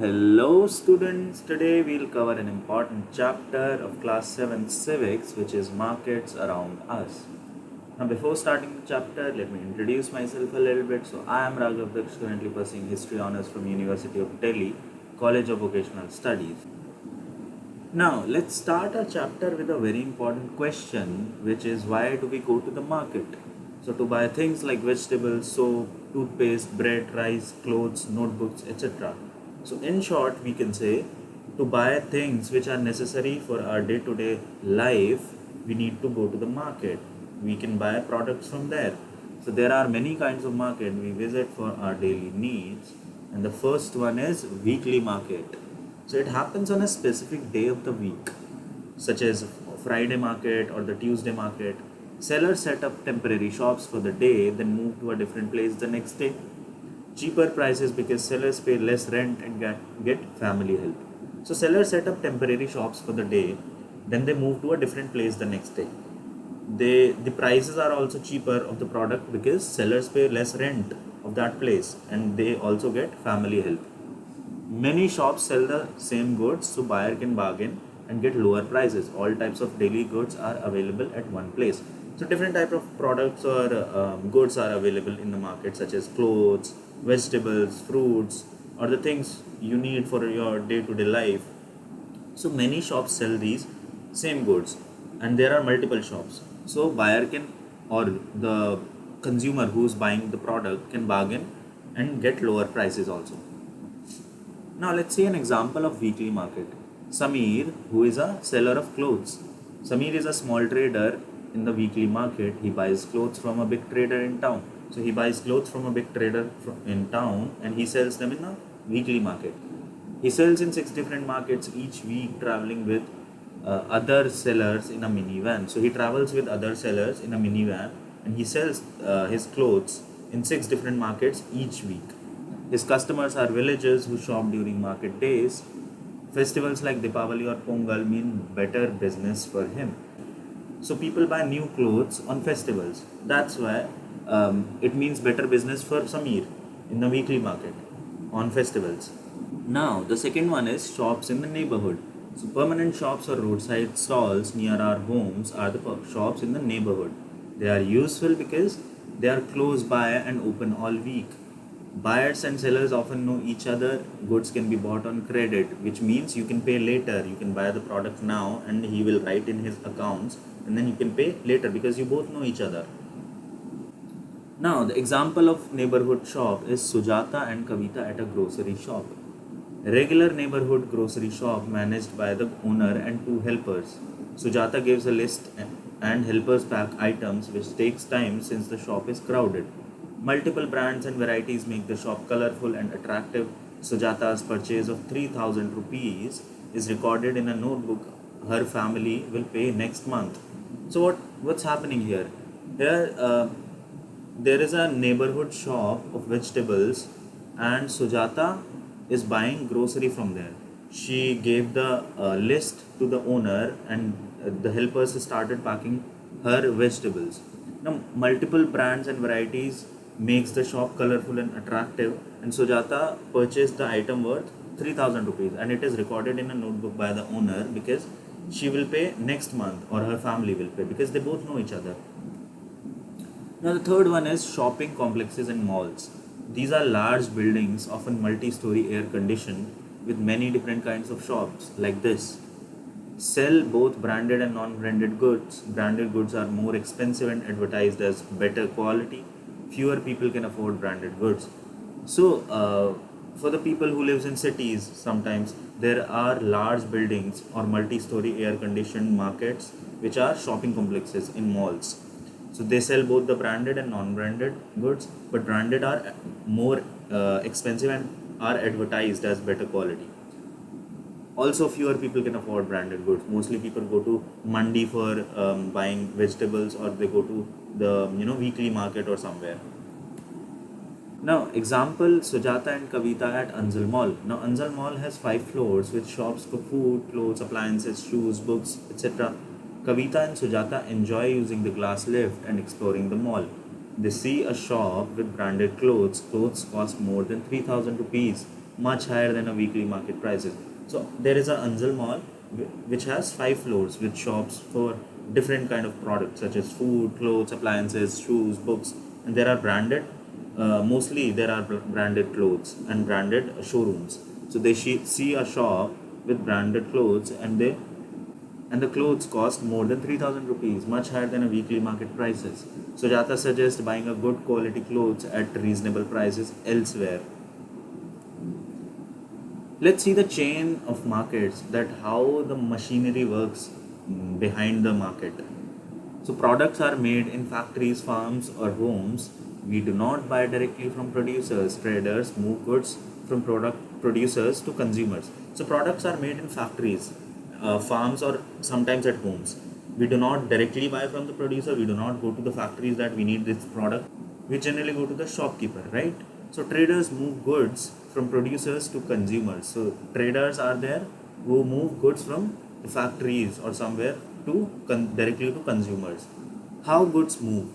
Hello students, today we'll cover an important chapter of class 7 Civics, which is markets around us. Now before starting the chapter, let me introduce myself a little bit. So I am Raghav Daksh, currently pursuing History Honours from University of Delhi, College of Vocational Studies. Now let's start our chapter with a very important question, which is why do we go to the market? So to buy things like vegetables, soap, toothpaste, bread, rice, clothes, notebooks, etc. So in short, we can say to buy things which are necessary for our day-to-day life, we need to go to the market. We can buy products from there. So there are many kinds of market we visit for our daily needs, and the first one is weekly market. So it happens on a specific day of the week, such as Friday market or the Tuesday market. Sellers set up temporary shops for the day, then move to a different place the next day. Cheaper prices because sellers pay less rent and get family help. So sellers set up temporary shops for the day, then they move to a different place the next day. The prices are also cheaper of the product because sellers pay less rent of that place and they also get family help. Many shops sell the same goods so buyer can bargain and get lower prices. All types of daily goods are available at one place. So different type of products or goods are available in the market, such as clothes, vegetables, fruits, or the things you need for your day-to-day life. So many shops sell these same goods and there are multiple shops. So buyer can, or the consumer who's buying the product, can bargain and get lower prices also. Now let's see an example of weekly market. Samir, who is a seller of clothes. Samir is a small trader in the weekly market. He buys clothes from a big trader in town. So he buys clothes from a big trader in town and he sells them in a weekly market. He sells in 6 different markets each week, traveling with other sellers in a minivan. So he travels with other sellers in a minivan and he sells his clothes in 6 different markets each week. His customers are villagers who shop during market days. Festivals like Deepavali or Pongal mean better business for him. So people buy new clothes on festivals. That's why it means better business for Samir in the weekly market on festivals. Now the second one is shops in the neighborhood. So permanent shops or roadside stalls near our homes are the shops in the neighborhood. They are useful because they are close by and open all week. Buyers and sellers often know each other. Goods can be bought on credit, which means you can pay later. You can buy the product now and he will write in his accounts and then you can pay later because you both know each other. Now the example of neighborhood shop is Sujata and Kavita at a grocery shop. Regular neighborhood grocery shop managed by the owner and 2 helpers. Sujata gives a list and helpers pack items, which takes time since the shop is crowded. Multiple brands and varieties make the shop colorful and attractive. Sujata's purchase of 3000 rupees is recorded in a notebook her family will pay next month. So what's happening here? There is a neighborhood shop of vegetables and Sujata is buying grocery from there. She gave the list to the owner and the helpers started packing her vegetables. Now multiple brands and varieties makes the shop colorful and attractive, and Sujata purchased the item worth 3000 rupees and it is recorded in a notebook by the owner because she will pay next month or her family will pay because they both know each other. Now the third one is shopping complexes and malls. These are large buildings, often multi-story, air conditioned, with many different kinds of shops like this. Sell both branded and non-branded goods. Branded goods are more expensive and advertised as better quality. Fewer people can afford branded goods. So for the people who lives in cities, sometimes there are large buildings or multi-story air conditioned markets which are shopping complexes in malls. So they sell both the branded and non-branded goods, but branded are more expensive and are advertised as better quality. Also fewer people can afford branded goods. Mostly people go to mandi for buying vegetables, or they go to the weekly market or somewhere. Now example, Sujata and Kavita at Anzal Mall. Now Anzal Mall has 5 floors with shops for food, clothes, appliances, shoes, books, etc. Kavita and Sujata enjoy using the glass lift and exploring the mall. They see a shop with branded clothes. Clothes cost more than 3000 rupees. much higher than a weekly market prices. So there is a Anzal mall which has 5 floors with shops for different kind of products such as food, clothes, appliances, shoes, books, and there are branded. Mostly there are branded clothes and branded showrooms. So they see a shop with branded clothes, and the clothes cost more than 3000 rupees, much higher than a weekly market prices. So Jata suggests buying a good quality clothes at reasonable prices elsewhere. Let's see the chain of markets, that how the machinery works behind the market. So products are made in factories, farms, or homes. We do not buy directly from producers. Traders move goods from product producers to consumers. So products are made in factories, farms, or sometimes at homes. We do not directly buy from the producer. We do not go to the factories that we need this product. We generally go to the shopkeeper, right? So traders move goods from producers to consumers. So traders are there who move goods from the factories or somewhere to directly to consumers. How goods move?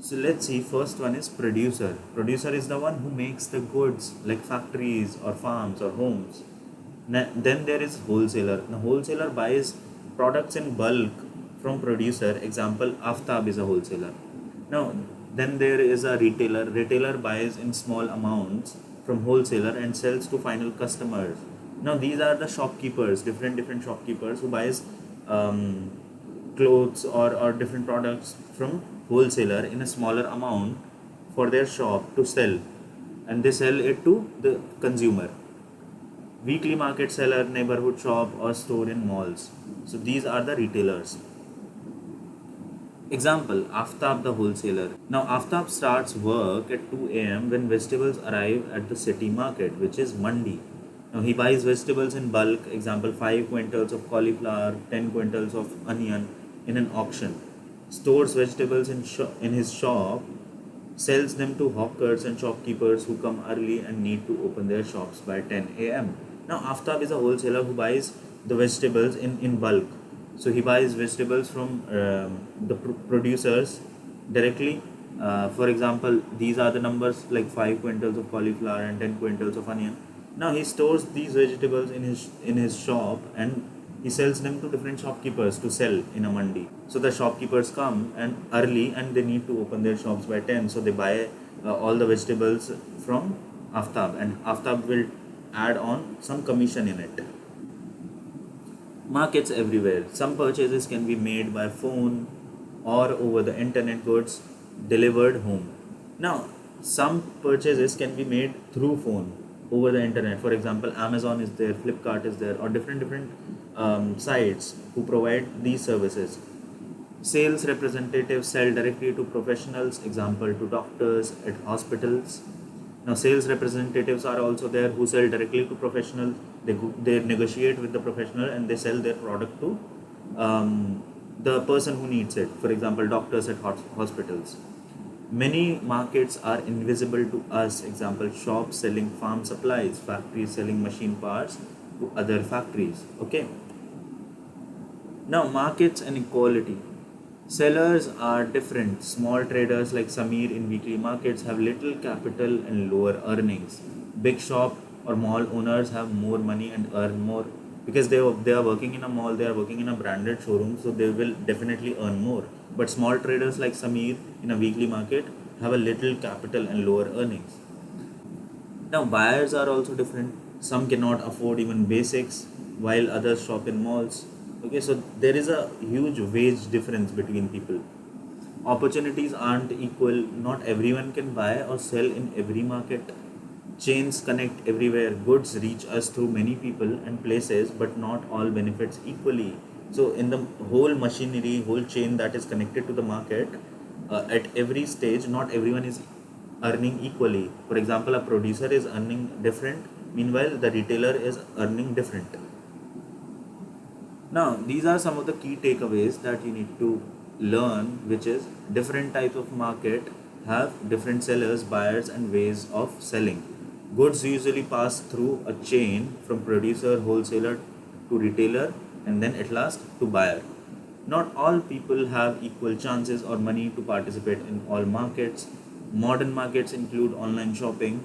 So let's see. First one is producer. Producer is the one who makes the goods, like factories or farms or homes. Then there is wholesaler. The wholesaler buys products in bulk from producer. Example, Aftab is a wholesaler. Now, then there is a retailer. Retailer buys in small amounts from wholesaler and sells to final customers. Now, these are the shopkeepers, different shopkeepers who buys um, clothes or different products from wholesaler in a smaller amount for their shop to sell, and they sell it to the consumer. Weekly market seller, neighborhood shop, or store in malls. So these are the retailers. Example, Aftab the wholesaler. Now Aftab starts work at 2 a.m. when vegetables arrive at the city market, which is Mandi. Now he buys vegetables in bulk, example 5 quintals of cauliflower, 10 quintals of onion in an auction. Stores vegetables in his shop, sells them to hawkers and shopkeepers who come early and need to open their shops by 10 a.m. Now Aftab is a wholesaler who buys the vegetables in bulk. So he buys vegetables from the producers directly. For example, these are the numbers like 5 quintals of cauliflower and 10 quintals of onion. Now he stores these vegetables in his shop, and he sells them to different shopkeepers to sell in a mandi. So the shopkeepers come and early, and they need to open their shops by 10. So they buy all the vegetables from Aftab, and Aftab will add on some commission in it. Markets everywhere. Some purchases can be made by phone or over the internet, goods delivered home. Now, some purchases can be made through phone over the internet. For example, Amazon is there, Flipkart is there, or different sites who provide these services. Sales representatives sell directly to professionals, example to doctors at hospitals. Now, sales representatives are also there who sell directly to professionals. They negotiate with the professional and they sell their product to the person who needs it. For example, doctors at hospitals. Many markets are invisible to us. Example, shops selling farm supplies, factories selling machine parts to other factories. Okay. Now, markets and equality. Sellers are different. Small traders like Samir in weekly markets have little capital and lower earnings. Big shop or mall owners have more money and earn more because they are working in a mall, they are working in a branded showroom, so they will definitely earn more. But small traders like Samir in a weekly market have a little capital and lower earnings. Now, buyers are also different. Some cannot afford even basics, while others shop in malls. Okay, so there is a huge wage difference between people. Opportunities aren't equal. Not everyone can buy or sell in every market. Chains connect everywhere. Goods reach us through many people and places, but not all benefits equally. So, in the whole machinery, whole chain that is connected to the market, at every stage, not everyone is earning equally. For example, a producer is earning different, meanwhile, the retailer is earning different. Now, these are some of the key takeaways that you need to learn, which is different types of market have different sellers, buyers, and ways of selling. Goods usually pass through a chain from producer, wholesaler to retailer, and then at last to buyer. Not all people have equal chances or money to participate in all markets. Modern markets include online shopping,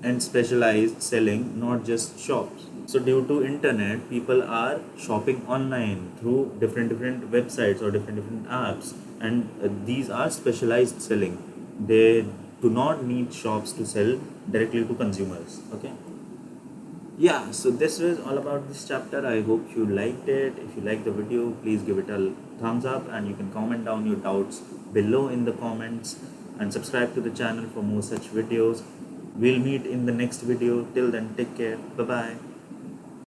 and specialized selling, not just shops. So due to internet, people are shopping online through different websites or different apps, and these are specialized selling. They do not need shops to sell directly to consumers. Okay. Yeah, so this was all about this chapter. I hope you liked it. If you liked the video, please give it a thumbs up, and you can comment down your doubts below in the comments, and subscribe to the channel for more such videos. We'll meet in the next video. Till then, take care. Bye bye.